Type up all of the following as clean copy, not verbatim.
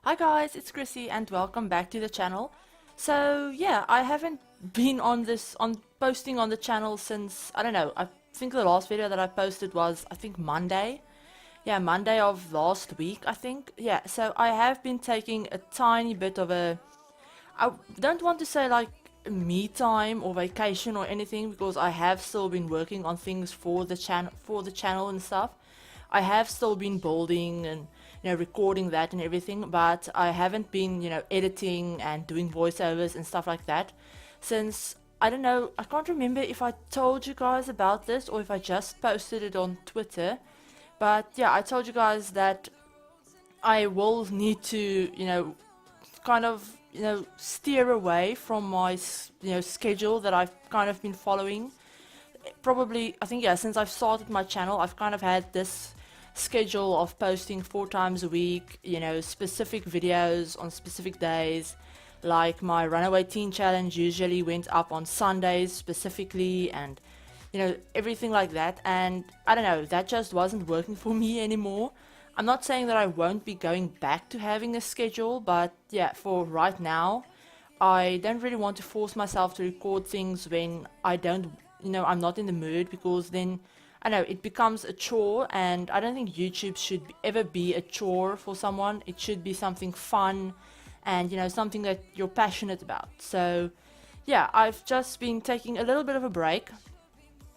Hi guys, it's Chrissie and welcome back to the channel. So yeah, I haven't been on posting on the channel since, I don't know, I think the last video that I posted was, I think Monday. Yeah, Monday of last week, I think. Yeah, so I have been taking a tiny bit of I don't want to say like me time or vacation or anything because I have still been working on things for the channel and stuff. I have still been building and recording that and everything, but I haven't been editing and doing voiceovers and stuff like that since I don't know, I can't remember if I told you guys about this or if I just posted it on Twitter. But yeah, I told you guys that I will need to, kind of, steer away from my, schedule that I've kind of been following. Probably, I think, yeah, since I've started my channel, I've kind of had this schedule of posting 4 times a week, specific videos on specific days. Like my Runaway Teen Challenge usually went up on Sundays specifically, and everything like that. And I don't know, that just wasn't working for me anymore. I'm not saying that I won't be going back to having a schedule, but yeah, for right now, I don't really want to force myself to record things when I don't, I'm not in the mood, because then, I know, it becomes a chore, and I don't think YouTube should ever be a chore for someone. It should be something fun and, something that you're passionate about. So, yeah, I've just been taking a little bit of a break,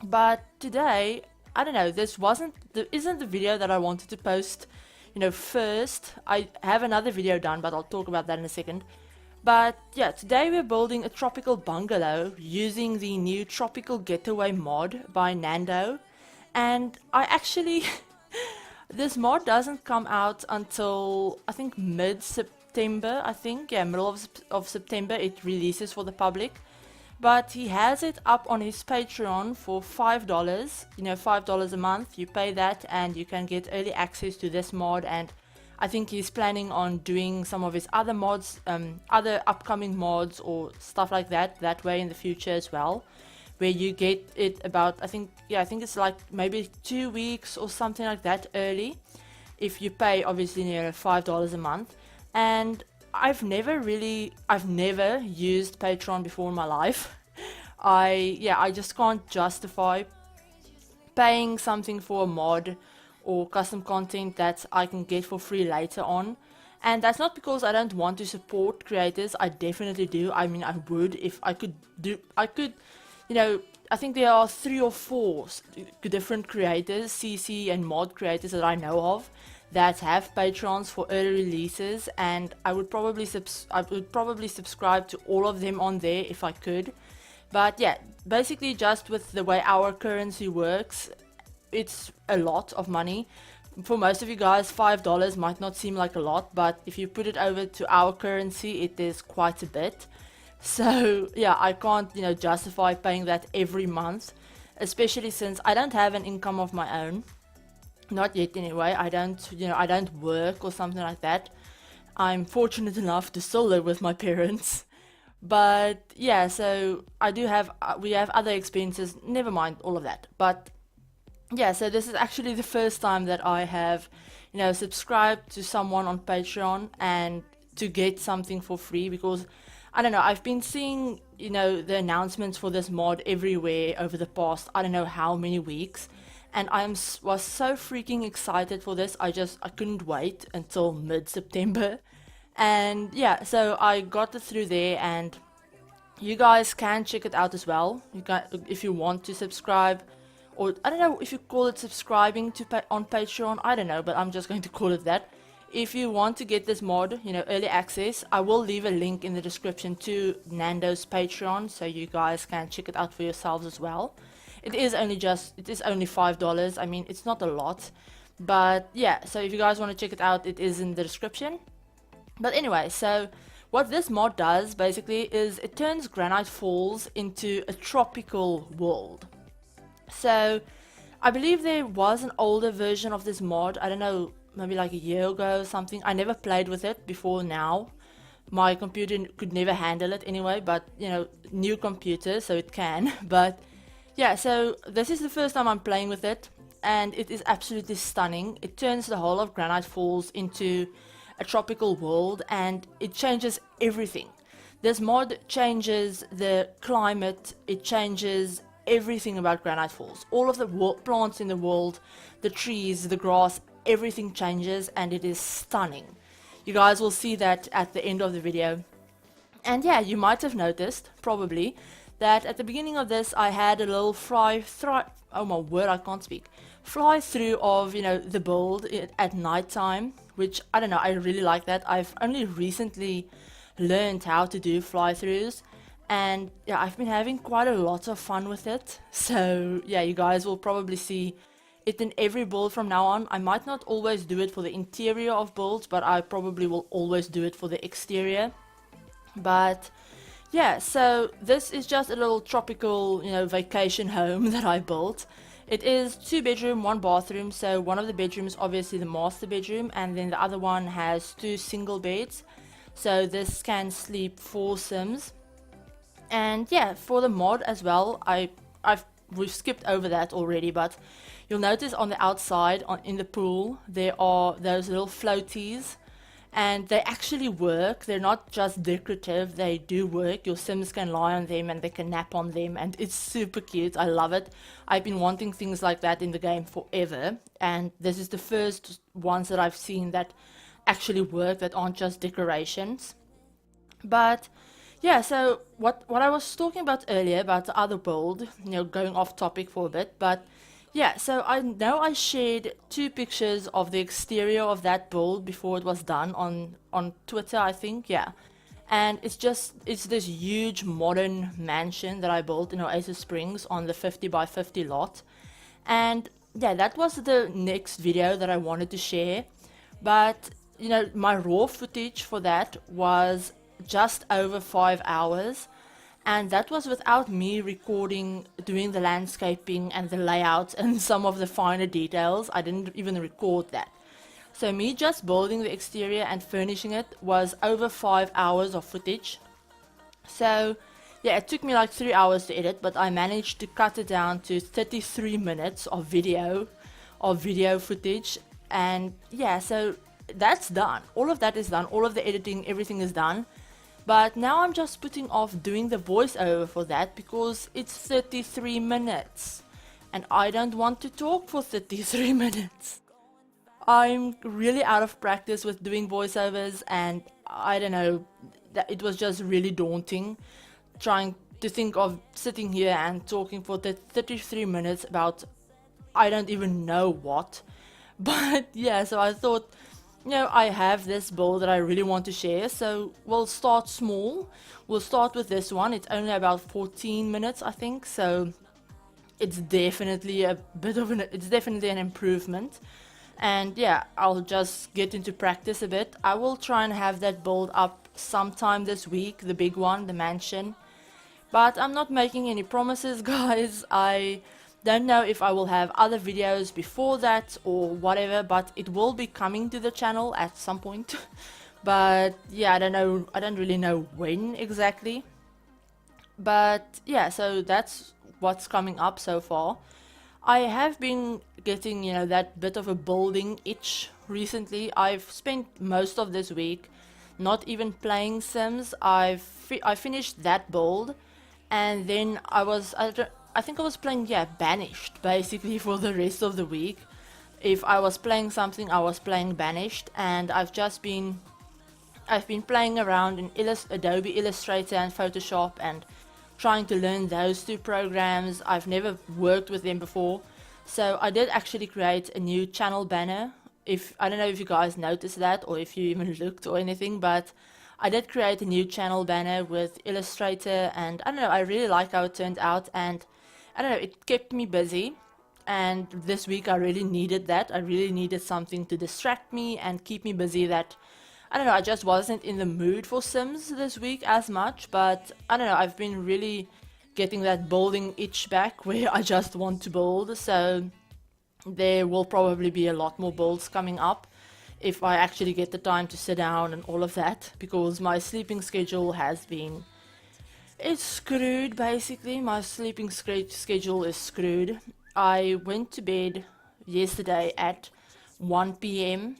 but today, I don't know, isn't the video that I wanted to post, first. I have another video done, but I'll talk about that in a second. But yeah, today we're building a tropical bungalow using the new Tropical Getaway mod by Nando. And I actually, this mod doesn't come out until, I think, mid-September, I think. Yeah, middle of September it releases for the public. But he has it up on his Patreon for $5, $5 a month. You pay that and you can get early access to this mod, and I think he's planning on doing some of his other mods, other upcoming mods or stuff like that way in the future as well, where you get it about, I think it's like maybe 2 weeks or something like that early, if you pay obviously $5 a month. And I've never used Patreon before in my life. I just can't justify paying something for a mod or custom content that I can get for free later on. And that's not because I don't want to support creators. I definitely do. I mean, I would if I could I think there are 3 or 4 different creators, CC and mod creators that I know of, that have Patrons for early releases, and I would probably subscribe to all of them on there if I could. But yeah, basically just with the way our currency works, it's a lot of money. For most of you guys, $5 might not seem like a lot, but if you put it over to our currency, it is quite a bit. So yeah, I can't, justify paying that every month, especially since I don't have an income of my own. Not yet anyway. I don't work or something like that. I'm fortunate enough to still live with my parents. But yeah, so we have other expenses, never mind all of that. But yeah, so this is actually the first time that I have, subscribed to someone on Patreon and to get something for free, because I don't know, I've been seeing, the announcements for this mod everywhere over the past, I don't know how many weeks. And was so freaking excited for this. I couldn't wait until mid-September. And yeah, so I got it through there, and you guys can check it out as well. If you want to subscribe, or I don't know if you call it subscribing on Patreon. I don't know, but I'm just going to call it that. If you want to get this mod, early access, I will leave a link in the description to Nando's Patreon, so you guys can check it out for yourselves as well. It is only $5. I mean, it's not a lot, but yeah, so if you guys want to check it out, it is in the description. But anyway, so what this mod does basically is it turns Granite Falls into a tropical world. So I believe there was an older version of this mod, I don't know, maybe like a year ago or something. I never played with it before now. My computer could never handle it anyway, but new computer, so it can. But yeah, so this is the first time I'm playing with it, and it is absolutely stunning. It turns the whole of Granite Falls into a tropical world, and it changes everything. This mod changes the climate, it changes everything about Granite Falls. All of the plants in the world, the trees, the grass, everything changes, and it is stunning. You guys will see that at the end of the video. And yeah, you might have noticed, probably, that at the beginning of this I had a little oh my word, I can't speak, fly through of, you know, the build at night time, which, I don't know, I really like that. I've only recently learned how to do fly-throughs, and yeah, I've been having quite a lot of fun with it. So yeah, you guys will probably see it in every build from now on. I might not always do it for the interior of builds, but I probably will always do it for the exterior. But yeah, so this is just a little tropical, you know, vacation home that I built. It is 2 bedroom, 1 bathroom, so one of the bedrooms obviously the master bedroom, and then the other one has 2 single beds. So this can sleep 4 Sims. And yeah, for the mod as well, we've skipped over that already, but you'll notice on the outside, in the pool, there are those little floaties, and they actually work. They're not just decorative, they do work. Your Sims can lie on them and they can nap on them, and it's super cute. I love it. I've been wanting things like that in the game forever, and this is the first ones that I've seen that actually work, that aren't just decorations. But yeah, so what I was talking about earlier about the other build, you know, going off topic for a bit, but yeah, so I know I shared 2 pictures of the exterior of that build before it was done on Twitter, I think, yeah. And it's this huge modern mansion that I built in Oasis Springs on the 50 by 50 lot. And yeah, that was the next video that I wanted to share, but you know, my raw footage for that was just over 5 hours, and that was without me recording, doing the landscaping and the layout and some of the finer details. I didn't even record that. So me just building the exterior and furnishing it was over 5 hours of footage. So yeah, it took me like 3 hours to edit, but I managed to cut it down to 33 minutes of video footage. And yeah, so that's done. All of that is done. All of the editing, everything is done. But now I'm just putting off doing the voiceover for that because it's 33 minutes. And I don't want to talk for 33 minutes. I'm really out of practice with doing voiceovers, and I don't know, that it was just really daunting trying to think of sitting here and talking for 33 minutes about I don't even know what. But yeah, so I thought, you know, I have this build that I really want to share, so we'll start small. We'll start with this one. It's only about 14 minutes, I think, so it's definitely it's definitely an improvement. And yeah, I'll just get into practice a bit. I will try and have that build up sometime this week, the big one, the mansion. But I'm not making any promises, guys. I don't know if I will have other videos before that or whatever, but it will be coming to the channel at some point. But yeah, I don't know, I don't really know when exactly. But yeah, so that's what's coming up so far. I have been getting, you know, that bit of a building itch recently. I've spent most of this week not even playing Sims. I finished that build, and then I think I was playing, yeah, Banished basically for the rest of the week. If I was playing something, I was playing Banished, and I've been playing around in Adobe Illustrator and Photoshop and trying to learn those 2 programs. I've never worked with them before, so I did actually create a new channel banner. I don't know if you guys noticed that or if you even looked or anything, but I did create a new channel banner with Illustrator, and I don't know, I really like how it turned out, and I don't know, it kept me busy. And this week I really needed that. I really needed something to distract me and keep me busy that, I don't know, I just wasn't in the mood for Sims this week as much. But I don't know, I've been really getting that building itch back where I just want to build. So there will probably be a lot more builds coming up if I actually get the time to sit down and all of that, because my sleeping schedule has been, it's screwed basically. My sleeping schedule is screwed. I went to bed yesterday at 1 p.m.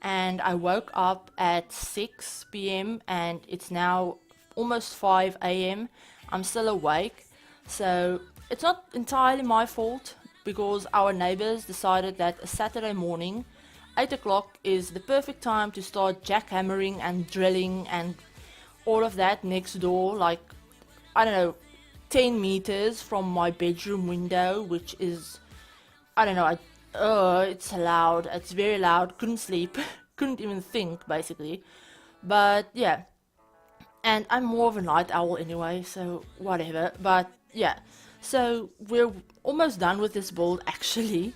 and I woke up at 6 p.m. and it's now almost 5 a.m. I'm still awake, so it's not entirely my fault because our neighbors decided that a Saturday morning, 8 o'clock, is the perfect time to start jackhammering and drilling and all of that next door, like, I don't know, 10 meters from my bedroom window, which is, I don't know, it's loud, it's very loud, couldn't sleep, couldn't even think, basically. But yeah, and I'm more of a night owl anyway, so whatever. But yeah, so we're almost done with this build actually.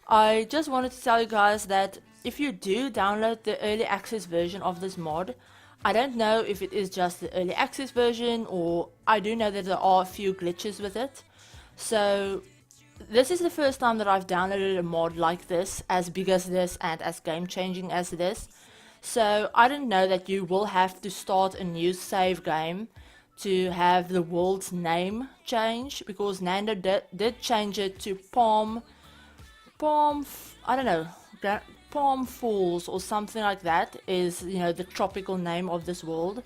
I just wanted to tell you guys that if you do download the early access version of this mod, I don't know if it is just the early access version, or I do know that there are a few glitches with it. So this is the first time that I've downloaded a mod like this, as big as this and as game changing as this. So I didn't know that you will have to start a new save game to have the world's name change, because Nando did change it to I don't know, Palm Falls or something like that is, you know, the tropical name of this world.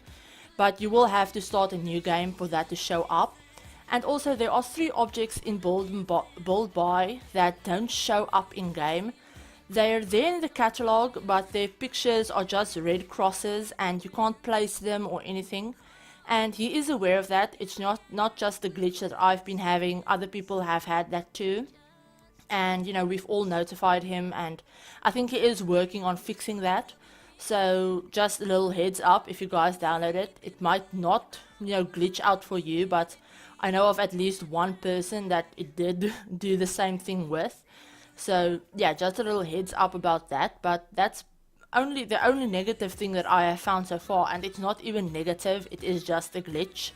But you will have to start a new game for that to show up. And also there are 3 objects in build by that don't show up in game. They're there in the catalog, but their pictures are just red crosses and you can't place them or anything. And he is aware of that. It's not just the glitch that I've been having, other people have had that too. And you know, we've all notified him, and I think he is working on fixing that. So just a little heads up, if you guys download it, it might not, you know, glitch out for you, but I know of at least one person that it did do the same thing with. So yeah, just a little heads up about that. But that's the only negative thing that I have found so far, and it's not even negative, it is just a glitch.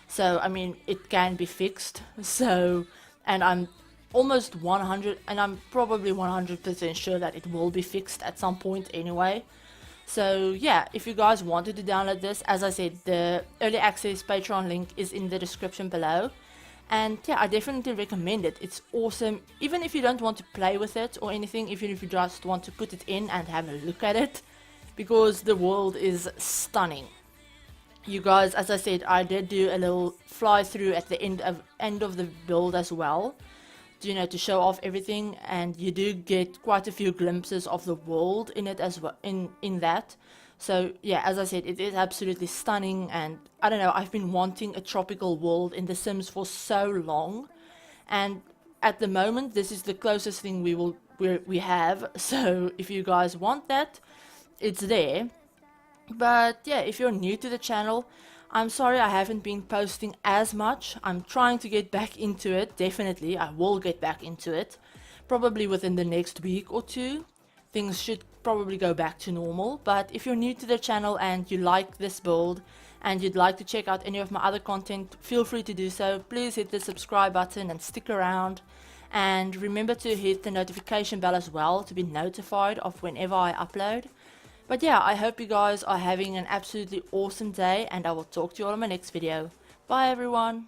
So I mean, it can be fixed. So, and I'm almost 100, and I'm probably 100% sure that it will be fixed at some point anyway. So yeah, if you guys wanted to download this, as I said, the early access Patreon link is in the description below. And yeah, I definitely recommend it. It's awesome, even if you don't want to play with it or anything, even if you just want to put it in and have a look at it, because the world is stunning. You guys, as I said, I did do a little fly through at the end of the build as well, you know, to show off everything, and you do get quite a few glimpses of the world in it as well, in that. So yeah, as I said, it is absolutely stunning, and I don't know, I've been wanting a tropical world in The Sims for so long, and at the moment this is the closest thing we have. So if you guys want that, it's there. But yeah, if you're new to the channel, I'm sorry I haven't been posting as much. I'm trying to get back into it. Definitely, I will get back into it. Probably within the next week or 2. Things should probably go back to normal. But if you're new to the channel and you like this build and you'd like to check out any of my other content, feel free to do so. Please hit the subscribe button and stick around. And remember to hit the notification bell as well to be notified of whenever I upload. But yeah, I hope you guys are having an absolutely awesome day, and I will talk to you all in my next video. Bye everyone!